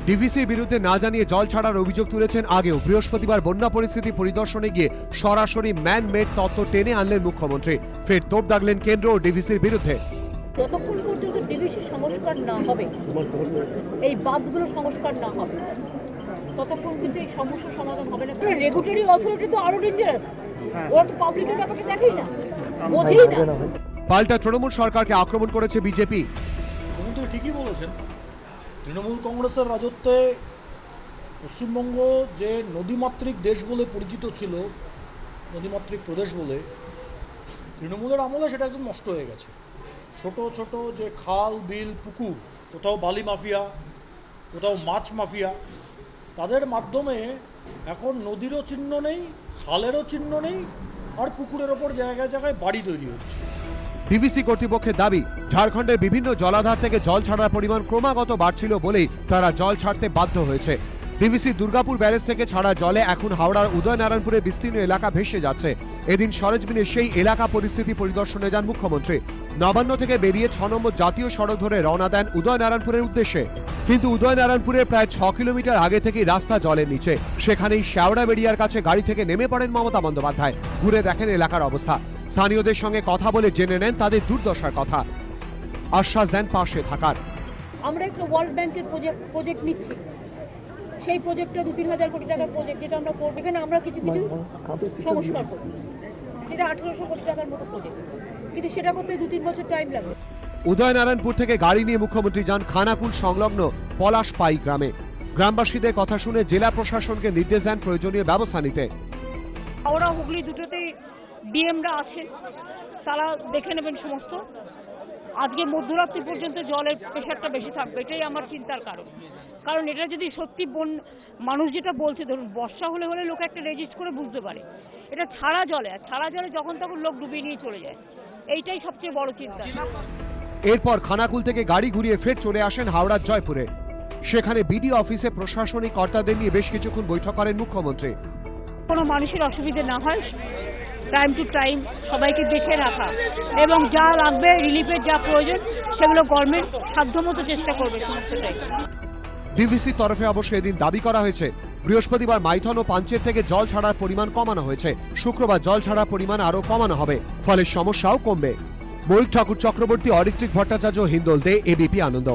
ডিভিসির বিরুদ্ধে না জানিয়ে জল ছাড়ার অভিযোগ তুলেছেন আগেও। বৃহস্পতিবার বন্যা পরিস্থিতি পরিদর্শনে গিয়ে সরাসরি ম্যান মেড তত্ত্ব টেনে আনলেন মুখ্যমন্ত্রী। ফের তোপ দাগলেন কেন্দ্র ও ডিভিসির বিরুদ্ধে। যতক্ষণ পর্যন্ত ডিভিসি সংস্কার না হবে, এই বাঁধগুলো সংস্কার না হবে, ততক্ষণ কিন্তু এই সমস্যার সমাধান হবে না। রেগুলেটরি অথরিটি তো আরো ডেঞ্জারাস, ওরা তো পাবলিকের ব্যাপারটা দেখেই না, বোঝেই না। পাল্টা তৃণমূল সরকারকে আক্রমণ করেছে বিজেপি। মুখ্যমন্ত্রী ঠিকই বলেছেন, তৃণমূল কংগ্রেসের রাজত্বে পশ্চিমবঙ্গ যে নদীমাতৃক দেশ বলে পরিচিত ছিল, নদীমাতৃক প্রদেশ বলে, তৃণমূলের আমলে সেটা একদম নষ্ট হয়ে গেছে। ছোট ছোট যে খাল বিল পুকুর, কোথাও বালি মাফিয়া, কোথাও মাছ মাফিয়া, তাদের মাধ্যমে এখন নদীরও চিহ্ন নেই, খালেরও চিহ্ন নেই, আর পুকুরের ওপর জায়গায় জায়গায় বাড়ি তৈরি হচ্ছে। ডিভিসি কর্তৃপক্ষের দাবি, ঝাড়খণ্ডের বিভিন্ন জলাধার থেকে জল ছাড়ার পরিমাণ ক্রমাগত বাড়ছিল বলেই তারা জল ছাড়তে বাধ্য হয়েছে। ডিভিসি দুর্গাপুর ব্যারেজ থেকে ছাড়া জলে এখন হাওড়ার উদয়নারায়ণপুরে বিস্তীর্ণ এলাকা ভেসে যাচ্ছে। এদিন সরেজমিনে সেই এলাকা পরিস্থিতি পরিদর্শনে যান মুখ্যমন্ত্রী। নবান্ন থেকে বেরিয়ে 6 নম্বর জাতীয় সড়ক ধরে রওনা দেন উদয়নারায়ণপুরের উদ্দেশ্যে। কিন্তু উদয়নারায়ণপুরের প্রায় 6 কিলোমিটার আগে থেকেই রাস্তা জলের নিচে। সেখানেই শেওড়া বেড়িয়ার কাছে গাড়ি থেকে নেমে পড়েন মমতা বন্দ্যোপাধ্যায়। ঘুরে দেখেন এলাকার অবস্থা, স্থানীয়দের সঙ্গে কথা বলে জেনে নেন তাদের দুর্দশার কথা, আশ্বাস দেন পাশে থাকার। আমরা একটা ওয়ার্ল্ড ব্যাংকের প্রজেক্ট নিচ্ছি, সেই প্রজেক্টটা 2-3 হাজার কোটি টাকার প্রজেক্ট, যেটা আমরা করবো। এখানে আমরা কিছু কিছু সংস্কার করবো, এটা 1800 কোটি টাকার মতো প্রজেক্ট, কিন্তু সেটা করতে 2-3 বছর টাইম লাগবে। উদয়নারায়ণপুর থেকে গাড়ি নিয়ে মুখ্যমন্ত্রী যান খানাকুল সংলগ্ন পলাশপাই গ্রামে। গ্রামবাসীদের কথা শুনে জেলা প্রশাসনকে নির্দেশ দেন প্রয়োজনীয় ব্যবস্থা নিতে। হাওড়া হুগলি দুটোতেই ডিএমরা আছেন, তারা দেখে নেবেন সমস্ত। আজকে মধ্যরাত্রি পর্যন্ত জলের প্রেশারটা বেশি থাকবে, এটাই আমার চিন্তার কারণ। কারণ এটা যদি সত্যি মানুষ যেটা বলছে, ধরুন বর্ষা হলে লোক একটা রেজিস্ট করে বুঝতে পারে, এটা ছাড়া জলে, আর ছাড়া জলে যখন তখন লোক ডুবিয়ে নিয়ে চলে যায়, এইটাই সবচেয়ে বড় চিন্তা। এরপর খানাকুল থেকে গাড়ি ঘুরিয়ে ফের চলে আসেন হাওড়ার জয়পুরে। সেখানে বিডিও অফিসে প্রশাসনিক কর্তাদের নিয়ে বেশ কিছুক্ষণ বৈঠক করেন মুখ্যমন্ত্রী। কোনো মানুষের অসুবিধা না হয়, টাইম টু টাইম সবাইকে দেখে রাখা, এবং যা লাগবে রিলিফের যা প্রয়োজন সেগুলো গভর্নমেন্ট সাধ্যমতো চেষ্টা করবে সমস্তটাই। ডিভিসির তরফে অবশ্য এদিন দাবি করা হয়েছে, বৃহস্পতিবার মাইথন ও পাঞ্চের থেকে জল ছাড়ার পরিমাণ কমানো হয়েছে। শুক্রবার জল ছাড়ার পরিমাণ আরও কমানো হবে, ফলে সমস্যাও কমবে। ময়ূর ঠাকুর চক্রবর্তী, অরিত্রিক ভট্টাচার্য, হিন্দোল দে, এবিপি আনন্দ।